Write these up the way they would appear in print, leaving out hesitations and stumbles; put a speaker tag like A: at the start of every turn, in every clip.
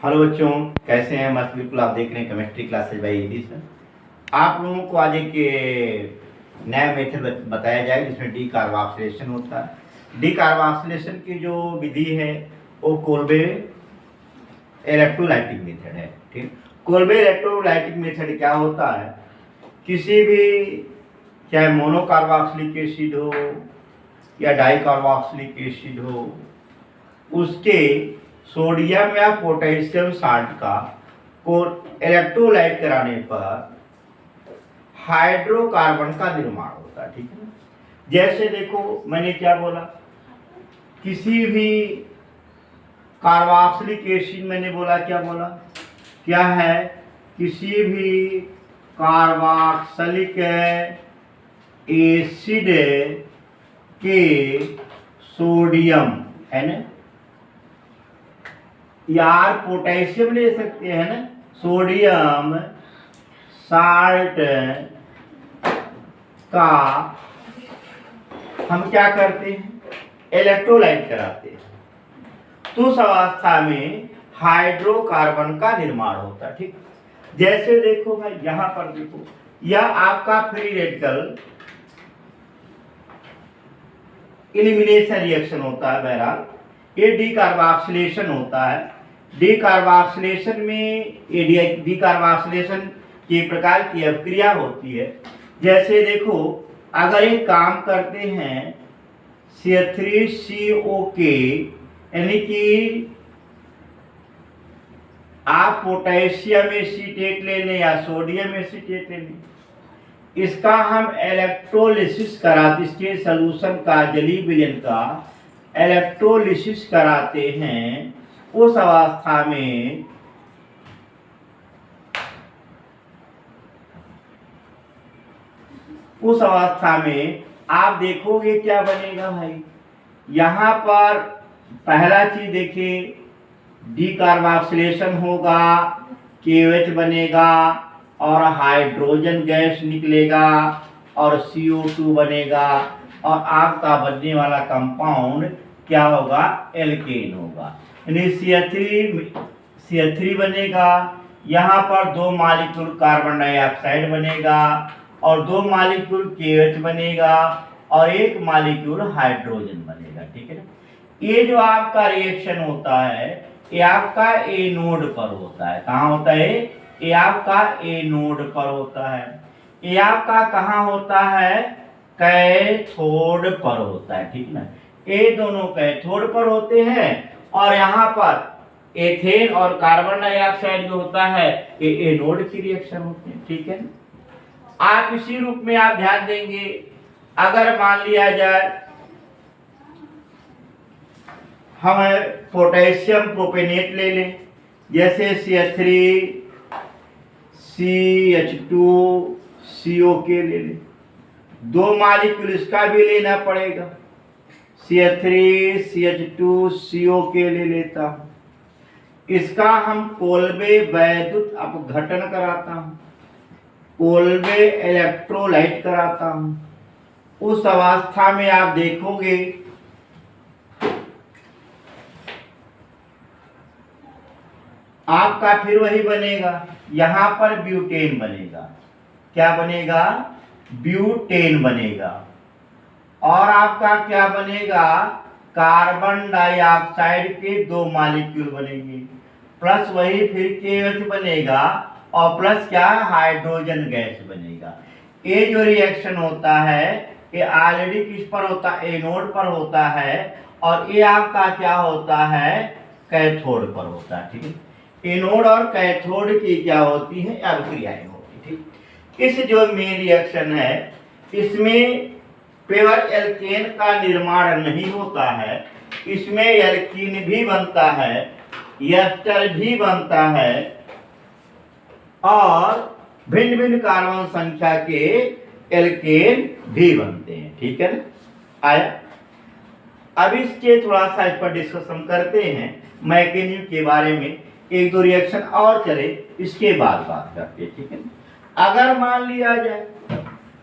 A: Hello बच्चों, कैसे हैं? मस्त बिल्कुल। आप देख रहे हैं chemistry classes by ED sir. आप लोगों को आज एक नया मेथड बताया जाए जिसमें डी कार्बोक्सिलेशन होता है। डी कार्बोक्सिलेशन की जो विधि है वो कोल्बे इलेक्ट्रोलाइटिक मेथड है। ठीक, कोल्बे इलेक्ट्रोलाइटिक मेथड क्या होता है? किसी भी चाहे मोनोकार्बोक्सिलिक एसिड हो या डाई कार्बोक्सिलिक एसिड हो, उसके सोडियम या पोटेशियम साल्ट का को इलेक्ट्रोलाइट कराने पर हाइड्रोकार्बन का निर्माण होता है। ठीक है, जैसे देखो मैंने क्या बोला, किसी भी कार्बोक्सिलिक एसिड, मैंने बोला क्या बोला, क्या है? किसी भी कार्बोक्सिलिक एसिड के सोडियम है ना, यार पोटेशियम ले सकते हैं ना, सोडियम साल्ट का हम क्या करते हैं? इलेक्ट्रोलाइट कराते हैं। तो उस अवस्था में हाइड्रोकार्बन का निर्माण होता है। ठीक, जैसे देखो भाई यहां पर देखो, यह आपका फ्री रेडिकल एलिमिनेशन रिएक्शन होता है। बहरहाल ये डी कार्बोक्सिलेशन होता है। डी कार्बोक्सिलेशन में डी कार्बोक्सिलेशन के प्रकार की अभिक्रिया होती है। जैसे देखो, अगर एक काम करते हैं C3CO के, यानी कि आप पोटेशियम एसीटेट ले लें या सोडियम एसीटेट ले लें, इसका हम इलेक्ट्रोलिसिस कराते, इसके सलूशन का, जलीय विलयन का इलेक्ट्रोलिसिस कराते हैं। उस अवस्था में आप देखोगे क्या बनेगा भाई। यहां पर पहला चीज देखिए, डी कार्बोक्सिलेशन होगा, KOH बनेगा और हाइड्रोजन गैस निकलेगा और CO2 बनेगा और आपका बनने वाला कंपाउंड क्या होगा? एल्केन होगा। यानी CH3 बनेगा। यहाँ पर 2 मॉलिक्यूल कार्बन डाइऑक्साइड बनेगा और 2 मॉलिक्यूल KOH बनेगा और 1 मॉलिक्यूल हाइड्रोजन बनेगा। ठीक है ना, ये जो आपका रिएक्शन होता है ये आपका एनोड पर होता है। कहाँ होता है? ये आपका एनोड पर होता है। ये आपका कहाँ होता है? कैथोड पर होता है। ठीक ना, ये दोनों कैथोड पर होते हैं और यहाँ पर एथेन और कार्बन डाइऑक्साइड जो होता है ये एनोड की रिएक्शन होते हैं। ठीक है, आप इसी रूप में आप ध्यान देंगे। अगर मान लिया जाए हम पोटेशियम प्रोपेनेट ले लें, जैसे CH3 CH2CO के ले लें, 2 मॉलिक्यूल इसका भी लेना पड़ेगा। CH3 CH2CO के ले लेता हूं, इसका हम कोल्बे वैद्युत अपघटन कराता हूं, कोल्बे इलेक्ट्रोलाइट कराता हूं। उस अवस्था में आप देखोगे आपका फिर वही बनेगा, यहां पर ब्यूटेन बनेगा। क्या बनेगा? ब्यूटेन बनेगा। और आपका क्या बनेगा? कार्बन डाइऑक्साइड के 2 मॉलिक्यूल बनेंगे, प्लस वही फिर KOH बनेगा और प्लस क्या? हाइड्रोजन गैस बनेगा। ये जो रिएक्शन होता है ये ऑलरेडी किस पर होता है? एनोड पर होता है और ये आपका क्या होता है? कैथोड पर होता है। ठीक है, एनोड और कैथोड की क्या होती है? अभिक्रियाएं होती। ठीक, इस जो मेन रिएक्शन है इसमें केवल एल्केन का निर्माण नहीं होता है, इसमें एल्कीन भी बनता है, एस्टर भी बनता है और भिन्न भिन्न कार्बन संख्या के एल्केन भी बनते हैं। ठीक है ना, आया। अब इसके थोड़ा सा इस पर डिस्कशन करते हैं, मैकेनिज्म के बारे में। 1-2 रिएक्शन और चले, इसके बाद बात करते हैं। ठीक है, अगर मान लिया जाए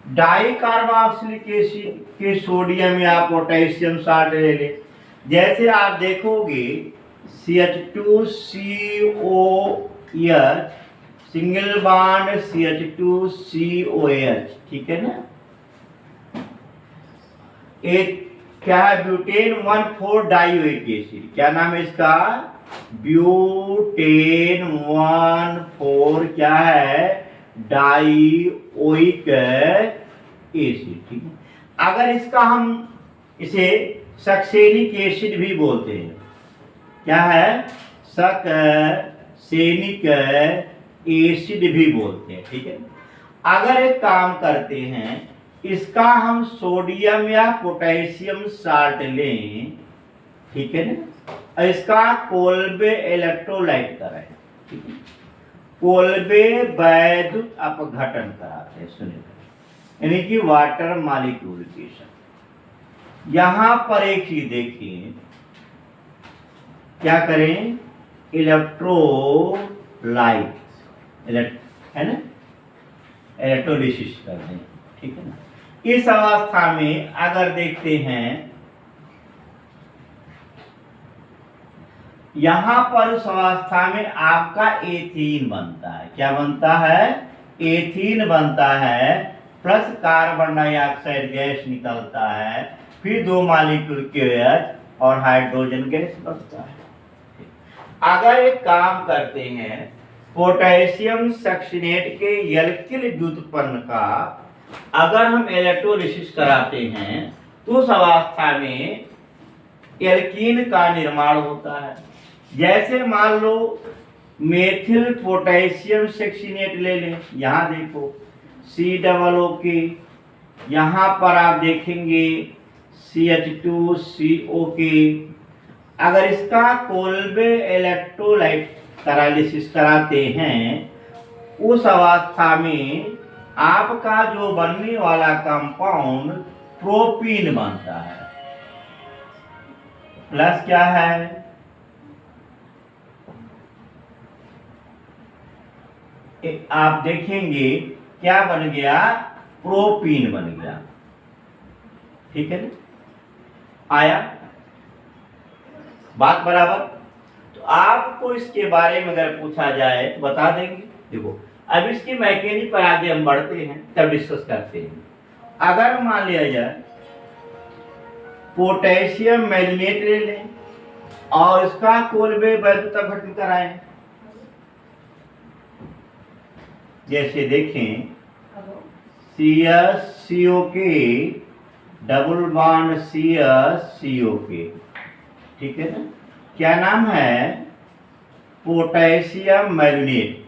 A: डाई कार्बोक्सिलिक एसिड के सोडियम या पोटेशियम साल्ट ले ले, जैसे आप देखोगे CH2COH, सिंगल बॉन्ड CH2COH, ठीक है ना। एक क्या है, ब्यूटेन 1,4 डाइओइक एसिड, क्या नाम है इसका, ब्यूटेन 1,4 क्या है, डाइओइक एसिड, ठीक है। अगर इसका हम इसे सक्सेनिक एसिड भी बोलते हैं, क्या है, सक्सेनिक एसिड भी बोलते हैं, ठीक है। अगर एक काम करते हैं, इसका हम सोडियम या पोटेशियम साल्ट लें, ठीक है ना, और इसका कोल्बे इलेक्ट्रोलाइट कराएं, ठीक है, कोल्बे वैद्युत अपघटन कराते हैं, सुनिए, यानी कि वाटर मॉलिक्यूलिकेशन। यहां पर एक चीज देखिए, क्या करें, इलेक्ट्रोलाइट है ना, इलेक्ट्रोलिसिस कर दें, ठीक है ना। इस अवस्था में अगर देखते हैं, यहां पर उस अवस्था में आपका एथीन बनता है, क्या बनता है, एथीन बनता है, प्लस कार्बन डाइऑक्साइड गैस निकलता है, फिर 2 मॉलिक्यूल KOH और हाइड्रोजन गैस बनता है। अगर एक काम करते हैं, पोटेशियम सक्सीनेट के एल्किल व्युत्पन्न का अगर हम इलेक्ट्रोलिसिस कराते हैं, तो उस अवस्था में एल्कीन का निर्माण होता है। जैसे मान लो मेथिल पोटेशियम सक्सीनेट ले लें, यहां देखो COO, यहां पर आप देखेंगे CH2COK। अगर इसका कोल्बे इलेक्ट्रोलाइट करालिसिस कराते हैं, उस अवस्था में आपका जो बनने वाला कंपाउंड प्रोपीन बनता है, प्लस क्या है, आप देखेंगे क्या बन गया, प्रोपीन बन गया, ठीक है ना, आया बात बराबर। तो आपको इसके बारे में अगर पूछा जाए तो बता देंगे। देखो अब इसकी मैकेनिक पर आगे हम बढ़ते हैं, तब डिस्कस करते हैं। अगर मान लिया जाए पोटेशियम मैग्नेट ले लें और इसका कोल्बे वैद्युत अपघटन कराएं, जैसे देखें CH-COK डबल बॉन्ड CH-COK, ठीक है ना, क्या नाम है, पोटेशियम मैग्नेट।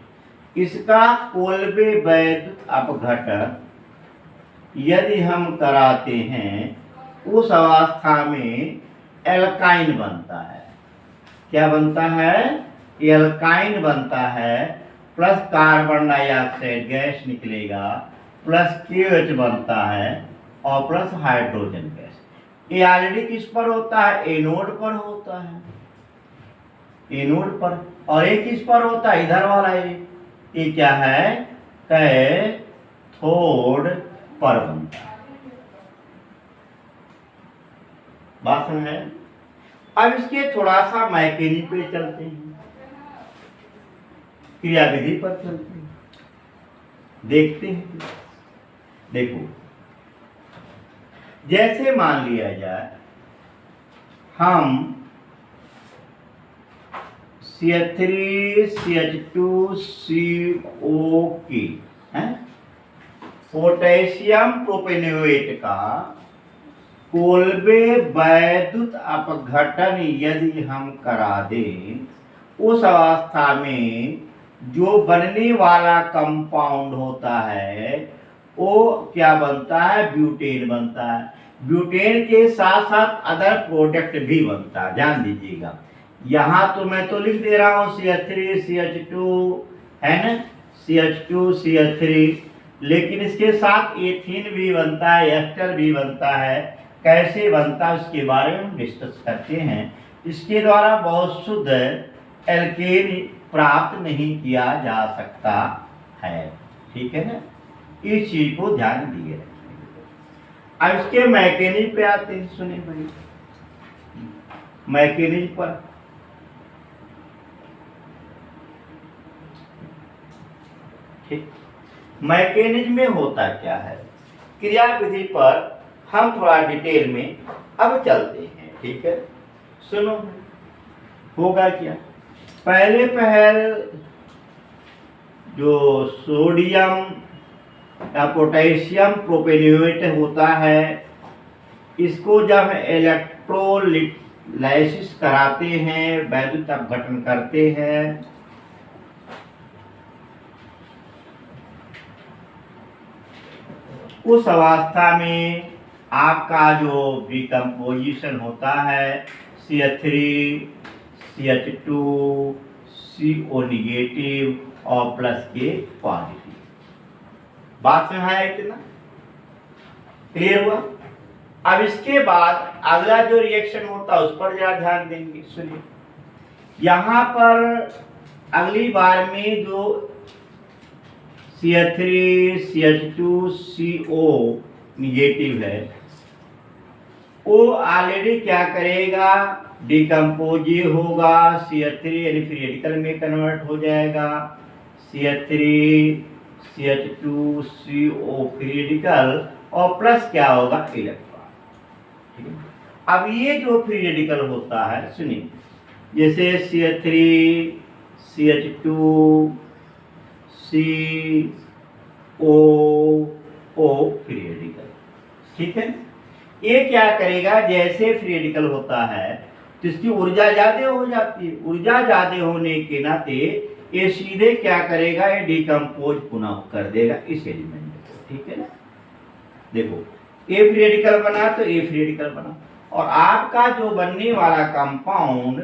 A: इसका कोल्बे वैद्युत अपघटन यदि हम कराते हैं, उस अवस्था में एल्काइन बनता है, क्या बनता है, एल्काइन बनता है, प्लस कार्बन डाइऑक्साइड गैस निकलेगा, प्लस KOH बनता है और प्लस हाइड्रोजन गैस। ये ऑलरेडी किस पर होता है, एनोड पर होता है, एनोड पर। और एक किस पर होता है, इधर वाला ये क्या है, कैथोड पर बनता है। बात समझ में? अब इसके थोड़ा सा मैकेनिक पे चलते हैं, क्रियाविधि पर चलते हैं, देखते हैं। देखो जैसे मान लिया जाए हम CH3CH2COK है, पोटेशियम प्रोपेनोएट का कोल्बे वैद्युत अपघटन यदि हम करा दें, उस अवस्था में जो बनने वाला कंपाउंड होता है वो क्या बनता है, ब्यूटेन बनता है। ब्यूटेन के साथ साथ अदर प्रोडक्ट भी बनता है, ध्यान दीजिएगा। यहाँ तो मैं तो लिख दे रहा हूँ CH3CH2 है ना, CH2CH3, लेकिन इसके साथ एथीन भी बनता है, एस्टर भी बनता है। कैसे बनता है उसके बारे में हम डिस्कस करते हैं। इसके द्वारा बहुत शुद्ध एल्केन प्राप्त नहीं किया जा सकता है, ठीक है ना, इस चीज को ध्यान दिए रखिए। अब इसके मैकेनिक पे आते हैं, सुनिए भाई, मैकेनिक पर ठीक, मैकेनिज्म में होता क्या है, क्रियाविधि पर हम थोड़ा डिटेल में अब चलते हैं। ठीक है, सुनो, होगा क्या, पहले जो सोडियम या पोटेशियम प्रोपेनोएट होता है, इसको जब इलेक्ट्रोलाइसिस कराते हैं, वैद्युत अपघटन करते हैं, उस अवस्था में आपका जो डिकम्पोजिशन होता है CH3 CH2 CO निगेटिव और प्लस के पॉजिटिव। बात में है इतना क्लियर हुआ। अब इसके बाद अगला जो रिएक्शन होता है उस पर जरा ध्यान देंगे। सुनिए, यहां पर अगली बार में जो CH3 CH2 CO निगेटिव है, वो ऑलरेडी क्या करेगा, डिकम्पोज होगा, CH3 यानी फ्री रेडिकल में कन्वर्ट हो जाएगा, CH3 CH2 CO free radical और प्लस क्या होगा, इलेक्ट्रॉन। ठीक है, अब ये जो फ्री रेडिकल होता है, सुनिए, जैसे CH3 CH2 CO free radical. ठीक है, ये क्या करेगा, जैसे फ्री रेडिकल होता है तो इसकी ऊर्जा ज्यादा हो जाती है, ऊर्जा ज्यादा होने के नाते ये सीधे क्या करेगा, ये डिकम्पोज पुनः कर देगा इस एलिमेंट को। ठीक है ना, देखो ए फ्री रेडिकल बना तो ए फ्री रेडिकल बना, और आपका जो बनने वाला compound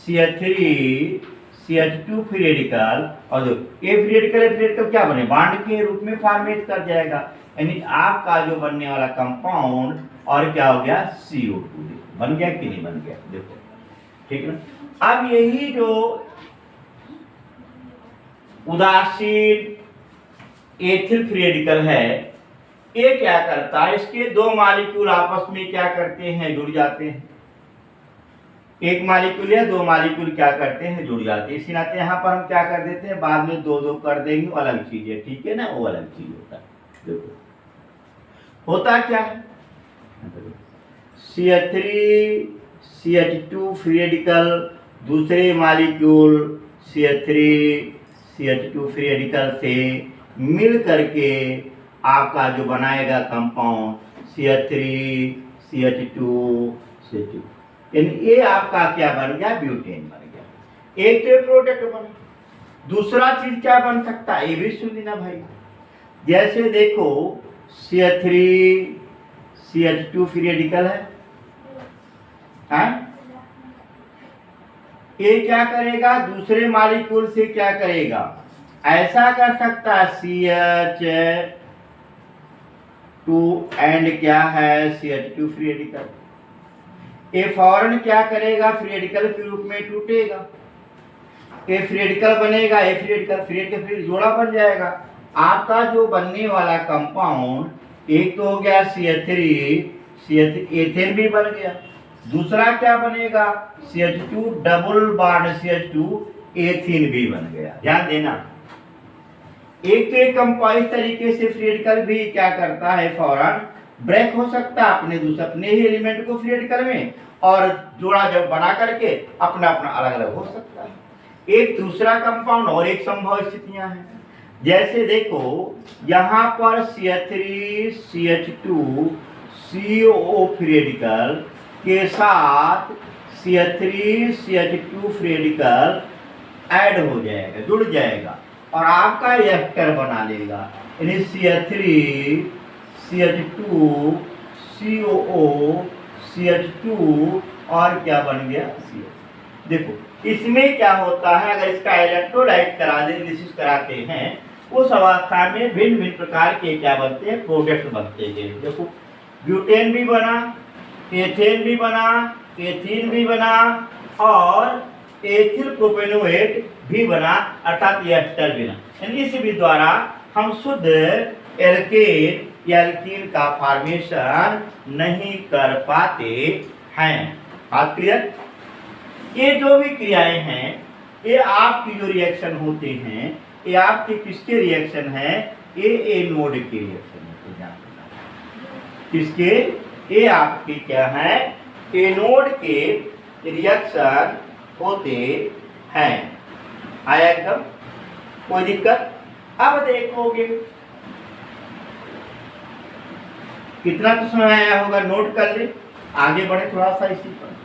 A: CH3 CH2 free radical और जो ए फ्री रेडिकल क्या बने, बांड के रूप में फॉर्मेट कर जाएगा, यानी आपका जो बनने वाला कंपाउंड और क्या हो गया, CO2 बन गया कि नहीं बन गया, देखो। ठीक है ना, अब यही जो उदासीन एथिल फ्री रेडिकल है, ये क्या करता है, इसके दो मॉलिक्यूल आपस में क्या करते हैं, जुड़ जाते हैं। एक मॉलिक्यूल या दो मॉलिक्यूल क्या करते हैं, जुड़ जाते हैं। इसी नाते यहाँ पर हम क्या कर देते हैं, बाद में दो दो कर देंगे, वो अलग चीज है। ठीक है ना, वो अलग चीज होता है। देखो होता क्या है, CH3 CH2 फ्री रेडिकल, दूसरे molecule CH3 CH2 free radical से मिल करके आपका जो बनाएगा कंपाउंड CH3 CH2 CH2, यानी ये आपका क्या बन गया, ब्यूटेन बन गया। एक तो प्रोडक्ट बना, दूसरा चीज क्या बन सकता है, ये भी सुन लेना भाई। जैसे देखो CH3 CH2 फ्री रेडिकल है, ये क्या करेगा, दूसरे मॉलिक्यूल से क्या करेगा, ऐसा कर सकता है CH2 एंड क्या है, CH2 फ्री रेडिकल, ये फौरन क्या करेगा, फ्री रेडिकल के रूप में टूटेगा, ये फ्री रेडिकल बनेगा, ये फ्री रेडिकल फिर जोड़ा बन जाएगा। आपका जो बनने वाला कंपाउंड एक तो हो गया CH3 एथेन भी बन गया, दूसरा क्या बनेगा, CH2 double bond CH2 ethene भी बन गया। ध्यान देना, एक तो एक कंपाउंड तरीके से फ्री रेडिकल भी क्या करता है, फौरन ब्रेक हो सकता है अपने ही एलिमेंट को फ्री रेडिकल में, और जोड़ा जब बना करके अपना अपना अलग अलग हो सकता है। एक दूसरा कंपाउंड और एक संभव स्थितियां हैं, जैसे देखो यहाँ पर CH3 CH2 CO free radical के साथ CH3 CH2 free radical add हो जाएगा, जुड़ जाएगा, और आपका एस्टर बना लेगा, यानी CH3 CH2 COO CH2 और क्या बन गया, CH। देखो इसमें क्या होता है, अगर इसका इलेक्ट्रोलाइट एनालिसिस कराते हैं, उस अवस्था में भिन्न भिन्न प्रकार के क्या बनते हैं, प्रोडक्ट बनते हैं। देखो ब्यूटेन भी बना, एथेन भी बना, एथीन भी बना, और एथिल प्रोपेनोएट भी बना, अर्थात एस्टर भी बना। इस विधि द्वारा हम शुद्ध एल्केन या एल्कीन का फॉर्मेशन नहीं कर पाते हैं। बात क्लियर। ये जो भी क्रियाएं हैं, ये आपकी जो रिएक्शन होते हैं, ये आपके किसके रिएक्शन है? ए नोड के रिएक्शन है। तो ध्यान देना किसके? ये आपके क्या है? ए नोड के रिएक्शन होते हैं। आया एकदम? कोई दिक्कत? अब देखोगे कितना तो समझ आया होगा, नोट कर ले। आगे बढ़े थोड़ा सा इसी पर।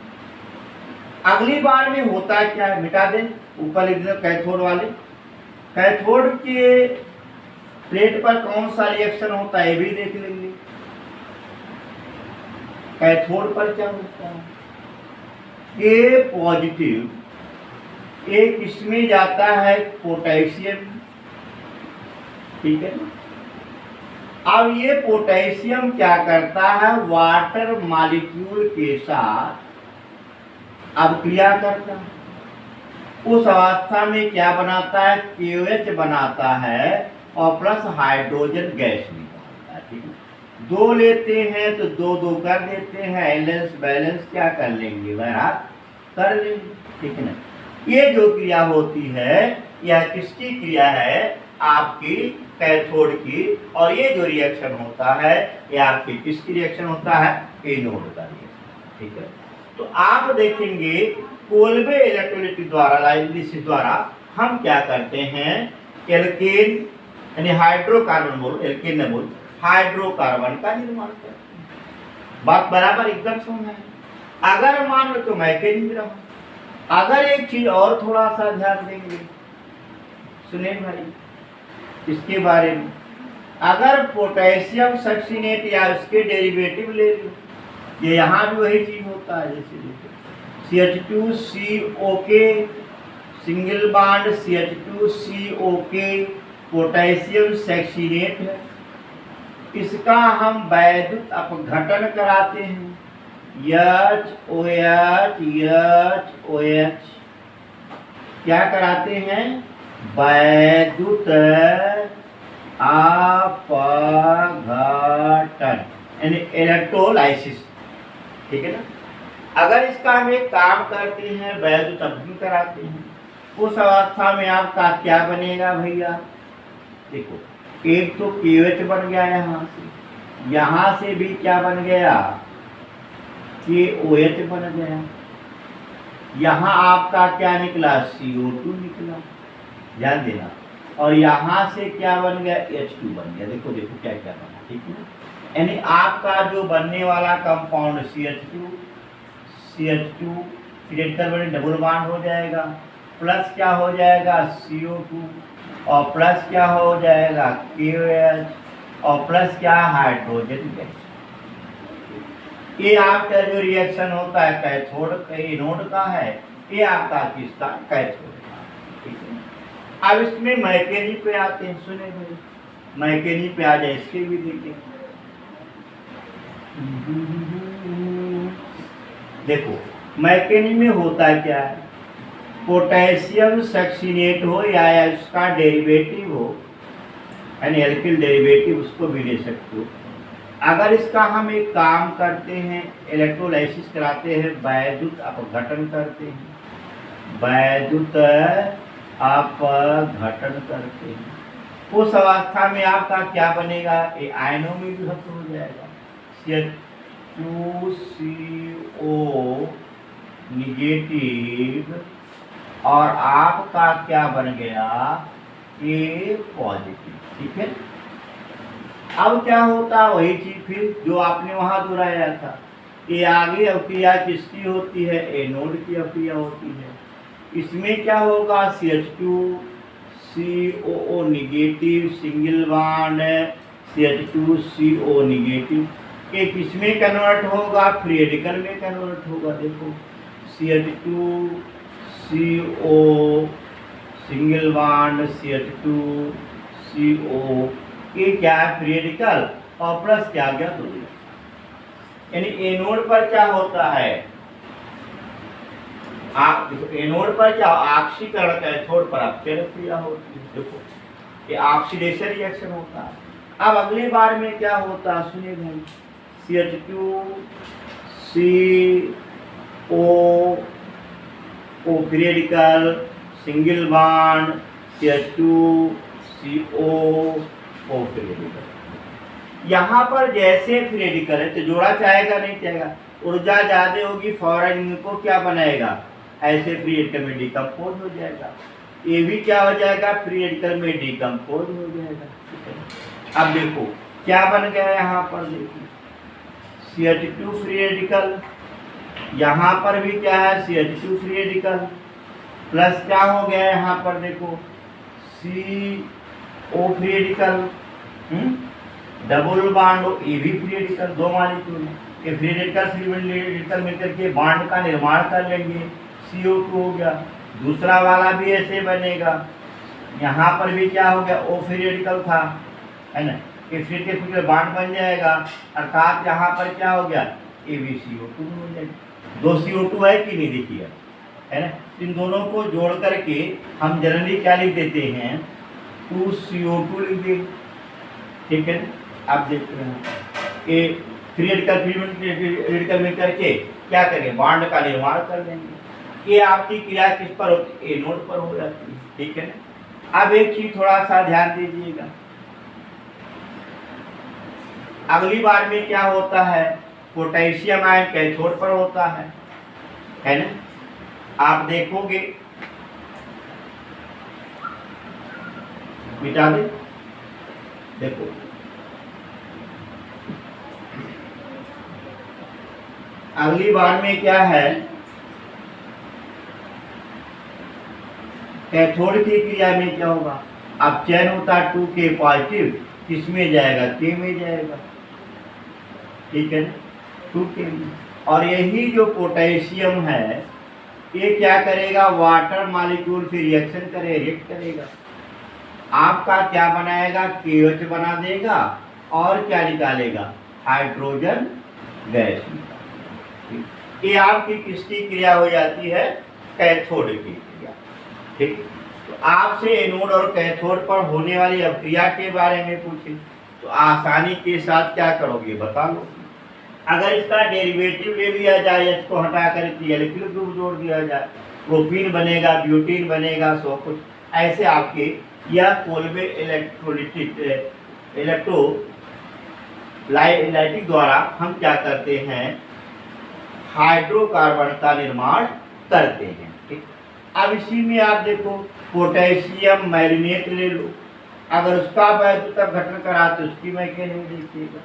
A: अगली बार में होता क्या है, मिटा दे, ऊपर लिख दो कैथोड वाले। कैथोड के प्लेट पर कौन सा रिएक्शन होता है ये भी देख लेंगे। कैथोड पर क्या होता है? ए पॉजिटिव एक इसमें जाता है पोटेशियम, ठीक है ना। अब ये पोटेशियम क्या करता है? वाटर मॉलिक्यूल के साथ अब क्रिया करता है। उस अवस्था में क्या बनाता है? KOH बनाता है और प्लस हाइड्रोजन गैस निकालता है, ठीक है। दो लेते हैं तो दो दो कर देते हैं, एलेंस बैलेंस क्या कर लेंगे? बहरहाल कर लेंगे, ठीक है ना। ये जो क्रिया होती है यह किसकी क्रिया है? आपकी कैथोड की। और ये जो रिएक्शन होता है ये आपकी किसकी रिएक्शन होता है? एनोड का रिएक्शन, ठीक है। तो आप देखेंगे कोल्बे इलेक्ट्रोलिटिक द्वारा, लाइसिस द्वारा हम क्या करते हैं? एल्केन यानी हाइड्रोकार्बन, बोलो एल्केन न बोल, हाइड्रोकार्बन का निर्माण करते हैं। बात बराबर एकदम समझ है। अगर मान लो तो मैकेनिज्म रहा। अगर एक चीज और थोड़ा सा ध्यान देंगे, सुने भाई इसके बारे में। अगर पोटेशियम सक्सीनेट या उसके डेरिवेटिव ले लो, ये यहाँ भी वही चीज होता है। जैसे CH2CO के सिंगल बॉन्ड CH2CO के पोटेशियम सक्सीनेट है, इसका हम वैद्युत अपघटन कराते हैं। HOH क्या कराते हैं? वैद्युत अपघटन यानी इलेक्ट्रोलाइसिस, ठीक है ना। अगर इसका हम एक काम करते हैं, वैद्युत अपघटन कराते हैं, उस अवस्था में आपका क्या बनेगा भैया? देखो एक तो KOH बन गया, यहाँ से भी क्या बन गया? KOH बन गया। यहाँ आपका क्या निकला? CO2 निकला, ध्यान देना। और यहाँ से क्या बन गया? H2 बन गया। देखो देखो क्या क्या बना, ठीक है। यानी आपका जो बनने वाला कंपाउंड CH2 क्रिटिकल बने डबल बॉन्ड हो जाएगा, प्लस क्या हो जाएगा? CO2 और प्लस क्या हो जाएगा? KOH और प्लस क्या? Hydrogen gas. ये आपका जो रिएक्शन होता है कैथोड का, एनोड का है, ये आपका किसका? कैथोड का, ठीक है। अब इसमें मैकेनिज्म पे आते हैं। सुने भाई मैकेनिज्म पे आ जाए, इसके भी देखिए। देखो मैकेनिज्म में होता क्या है? पोटेशियम सक्सीनेट हो या उसका डेरिवेटिव हो, यानी एल्किल डेरिवेटिव, उसको भी ले सकते हो। अगर इसका हम एक काम करते हैं, इलेक्ट्रोलाइसिस कराते हैं, वैद्युत अपघटन करते हैं, वैद्युत अपघटन करते हैं, उस अवस्था में आपका क्या बनेगा? ये आयनों में विभक्त हो जाएगा। CH2CO निगेटिव और आपका क्या बन गया? A पॉजिटिव, ठीक है। अब क्या होता है? वही चीज फिर जो आपने वहां दोहराया था। ये आगे अभिक्रिया किसकी होती है? एनोड की अभिक्रिया होती है। इसमें क्या होगा? CH2COO negative single bond CH2CO negative, एक इसमें कन्वर्ट होगा, फ्री रेडिकल में कन्वर्ट होगा। देखो CH2CO सिंगल बॉन्ड CH2CO, ये क्या है? फ्री रेडिकल और प्लस क्या आ गया? दो। यानी एनोड पर क्या होता है? एनोड पर क्या? ऑक्सीकरण, कैथोड पर अपक्षय क्रिया होती है। देखो ये ऑक्सीडेशन रिएक्शन होता है। अब अगली बार में क्या होता है? सुनिए भाई, CH2CO free radical single bond CH2CO free radical. यहाँ पर जैसे फ्री रेडिकल है तो जोड़ा चाहेगा नहीं चाहेगा, ऊर्जा ज्यादा होगी फौरन इनको क्या बनाएगा, ऐसे फ्री रेडिकल में डिकम्पोज हो जाएगा। ये भी क्या हो जाएगा, फ्री रेडिकल में डिकम्पोज हो जाएगा। अब देखो क्या बन गया यहाँ पर, देखिए CH2 फ्री रेडिकल, यहाँ पर भी क्या है CH2 फ्री रेडिकल, प्लस क्या हो गया यहाँ पर देखो CO free radical, double bond ये भी फ्री रेडिकल, दो मॉलिक्यूल ये फ्री रेडिकल फ्री रेडिकल मिलकर के बॉन्ड का निर्माण कर लेंगे, CO2 हो गया। दूसरा वाला भी ऐसे बनेगा, यहाँ पर भी क्या हो गया O फ्री रेडिकल था, है ना, ये फ्री रेडिकल बॉन्ड बन जाएगा, अर्थात यहाँ पर क्या हो गया ये भी CO2 हो जाएगा। दो CO2 है कि नहीं देखिए, है ना, इन दोनों को जोड़ करके हम जनरली क्या लिख देते हैं 2CO2 लिख देंगे, ठीक है। आप देख रहे हैं ये फ्री रेडिकल में करके क्या करेंगे, बॉन्ड का निर्माण कर लेंगे। ये आपकी क्रिया किस पर होती है, एनोड पर हो जाती है, ठीक है ना। अब एक चीज थोड़ा सा ध्यान दीजिएगा, अगली बार में क्या होता है, पोटेशियम आयन कैथोड पर होता है ना। आप देखोगे, मिटा दे, देखो अगली बार में क्या है, कैथोड की क्रिया में क्या होगा, अब चयन होता 2K पॉजिटिव, किसमें जाएगा, K में जाएगा, ठीक है ना, 2K में। और यही जो पोटेशियम है ये क्या करेगा, वाटर मॉलिक्यूल से रिएक्शन करे, रिएक्ट करेगा, आपका क्या बनाएगा, KH बना देगा और क्या निकालेगा, हाइड्रोजन गैस। ये आपकी किसकी क्रिया हो जाती है, कैथोड की क्रिया, ठीक। तो आपसे एनोड और कैथोड पर होने वाली अभिक्रिया के बारे में पूछे तो आसानी के साथ क्या करोगे, बता लो। अगर इसका डेरिवेटिव ले लिया जाए, इसको हटा कर एल्किल ग्रुप जोड़ दिया जाए, प्रोपीन बनेगा, ब्यूटीन बनेगा, सो कुछ ऐसे आपके यह कोल्बे इलेक्ट्रोलाइटिक द्वारा हम क्या करते हैं, हाइड्रोकार्बन का निर्माण करते हैं, ठीक। अब इसी में आप देखो पोटेशियम मैग्नेट ले लो, अगर उसका वैद्युत गठन करा तो उसकी मैकेनिज्म देखिएगा।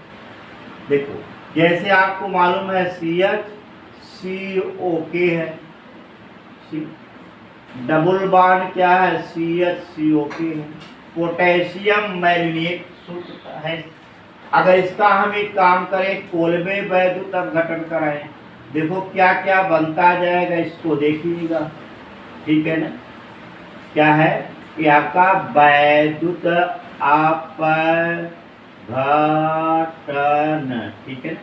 A: देखो जैसे आपको मालूम है CH-COK है, डबल बॉन्ड क्या है CH-COK है, पोटेशियम मैग्नेट है। अगर इसका हम एक काम करें, कोल्बे वैद्युत गठन कराएं, देखो क्या क्या बनता जाएगा, इसको देखिएगा, ठीक है ना। क्या है ये आपका वैद्युत अपघटन, ठीक है ना।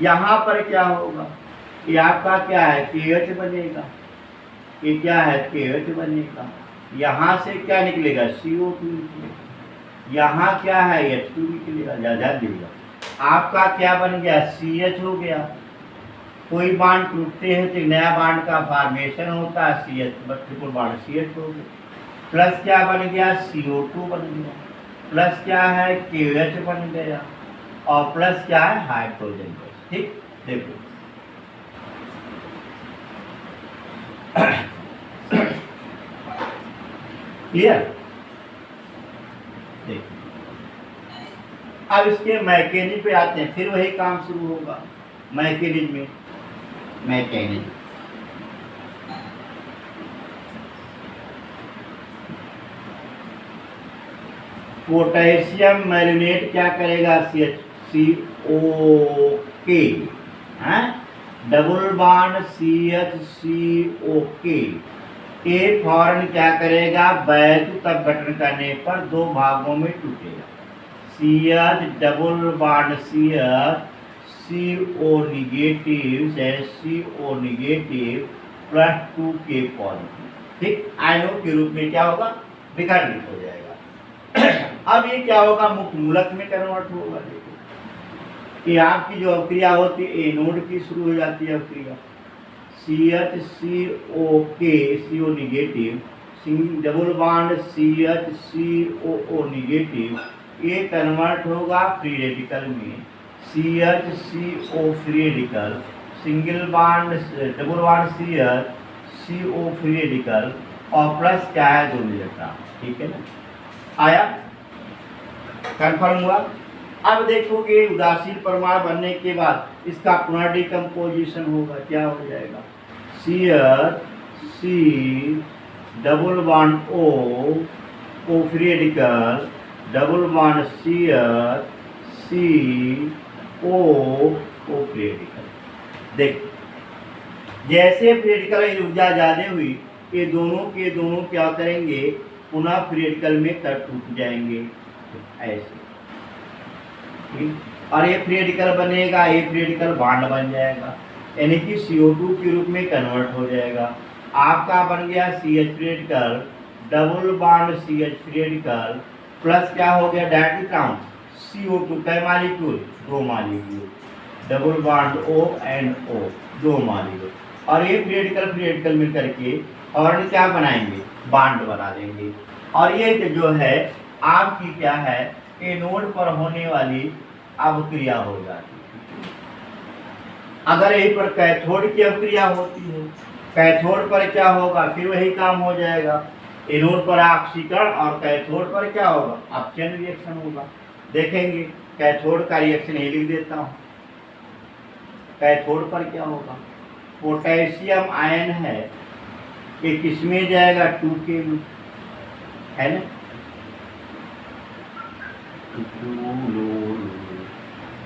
A: यहाँ पर क्या होगा, ये आपका क्या है KH बनेगा, ये क्या है KH बनेगा, यहाँ से क्या निकलेगा CO2 निकलेगा, यहाँ क्या है H2 निकलेगा, ज़्यादा देगा। आपका क्या बन गया CH हो गया, कोई बांड टूटते हैं तो नया बांड का फॉर्मेशन होता है, CH ट्रिपल बांड CH हो गया, प्लस क्या बन गया CO2 बन गया, प्लस क्या है KH बन गया और प्लस क्या है हाइड्रोजन गैस, ठीक। देखो क्लियर, देखो अब इसके मैकेनिज्म पे आते हैं, फिर वही काम शुरू होगा मैकेनिज्म में। मैकेनिज्म पोटेशियम मैग्नेट क्या करेगा CH-COK, डबल बॉन्ड CH-COK, एक फौरन क्या करेगा, वैद्युत अपघटन करने पर दो भागों में टूटेगा, CH double bond CH CO negative CO negative plus 2K positive, ठीक, आयनों के रूप में क्या होगा, विखंडित हो जाएगा। अब ये क्या होगा, मुक्त मूलक में कन्वर्ट होगा। देखो ये आपकी जो अभिक्रिया होती है एनोड की शुरू हो जाती है अभिक्रिया, CH-COK CO negative double bond CH negative, ये कन्वर्ट होगा फ्री रेडिकल में CH free radical, single bond double bond CH free radical और प्लस क्या है 2 इलेक्ट्रॉन। ठीक है ना, आया, कंफर्म हुआ। अब देखोगे उदासीन परमाणु बनने के बाद इसका पुनर्डिकम्पोजिशन होगा, क्या हो जाएगा CH double bond O free radical, double bond CH O free radical. देख जैसे फ्री रेडिकल की ऊर्जा ज़्यादा हुई, ये दोनों के दोनों क्या करेंगे, पुनः फ्री रेडिकल में टूट जाएंगे ऐसे। और ये फ्री रेडिकल बनेगा, ये फ्री रेडिकल बॉन्ड बन जाएगा, यानी कि CO2 के रूप में कन्वर्ट हो जाएगा। आपका बन गया CH free radical, double bond CH free radical plus क्या हो गया डायरेक्ट काउंट CO2 कै molecule 2 molecule, double bond O and O 2 molecule. और ये फ्री रेडिकल मिल करके और क्या बनाएंगे, बॉन्ड बना देंगे। और ये जो है आपकी क्या है, एनोड पर होने वाली अभिक्रिया हो जाती है। अगर यहीं पर कैथोड की अभिक्रिया होती है, कैथोड पर क्या होगा, फिर वही काम हो जाएगा, एनोड पर ऑक्सीकरण और कैथोड पर क्या होगा, अपचयन रिएक्शन होगा। देखेंगे कैथोड का रिएक्शन यही लिख देता हूँ। कैथोड पर क्या होगा, पोटेशियम आयन है, ये किसमें जाएगा 2K में, है ना,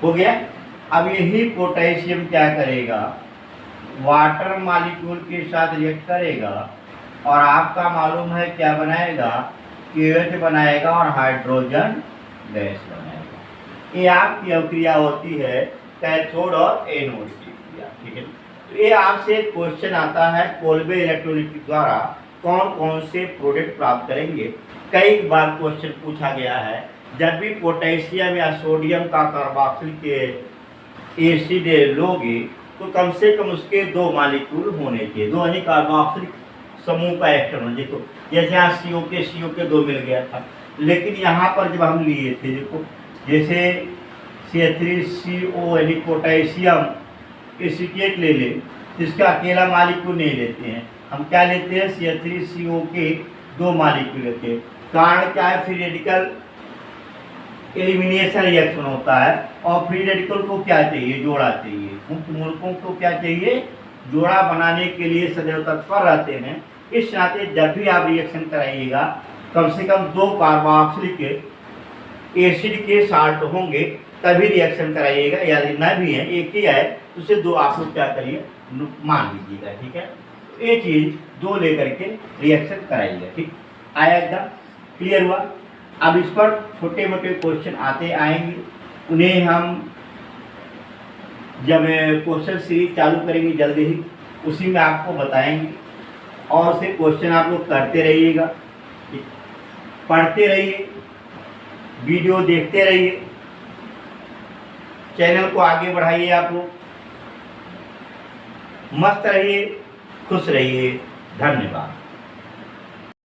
A: हो गया। अब यही पोटेशियम क्या करेगा, वाटर मॉलिक्यूल के साथ रिएक्ट करेगा और आपका मालूम है क्या बनाएगा, KH बनाएगा और हाइड्रोजन गैस बनाएगा। ये आपकी अभिक्रिया होती है कैथोड और एनोड की क्रिया। ठीक है, तो ये आपसे एक क्वेश्चन आता है, कोल्बे इलेक्ट्रोलिटिक द्वारा कौन कौन से प्रोडक्ट प्राप्त करेंगे। कई बार क्वेश्चन पूछा गया है, जब भी पोटेशियम या सोडियम का कार्बोक्सिलिक एसिड लोगे तो कम से कम उसके 2 मालिक्यूल होने चाहिए, 2 यानी कार्बोक्सिलिक समूह का एक्शन। देखो जैसे यहाँ CO के 2 मिल गया था, लेकिन यहाँ पर जब हम लिए थे, देखो जैसे CH3CO यानी पोटेशियम एसीटेट ले ले, इसका अकेला मालिक्यूल नहीं लेते हैं, हम क्या लेते हैं CH3CO के 2 मालिक्यूल लेते हैं। कारण क्या है, फ्री रेडिकल एलिमिनेशन रिएक्शन होता है और फ्री रेडिकल को क्या चाहिए, जोड़ा चाहिए। मुक्त मूलकों को क्या चाहिए, जोड़ा बनाने के लिए सदैव तत्पर रहते हैं। इस नाते जब भी आप रिएक्शन कराइएगा कम से कम 2 कार्बोक्सिलिक एसिड के साल्ट होंगे तभी रिएक्शन कराइएगा। यदि न भी है, एक ही है, तो उसे 2 आप लोग क्या करिए मान लीजिएगा। ठीक है, तो ये चीज़ 2 लेकर के रिएक्शन कराइएगा। ठीक, आया, एकदम क्लियर हुआ। अब इस पर छोटे मोटे क्वेश्चन आते आएंगे, उन्हें हम जब क्वेश्चन सीरीज चालू करेंगे जल्दी ही, उसी में आपको बताएंगे। और से क्वेश्चन आप लोग करते रहिएगा, पढ़ते रहिए, वीडियो देखते रहिए, चैनल को आगे बढ़ाइए। आप लोग मस्त रहिए, खुश रहिए। धन्यवाद।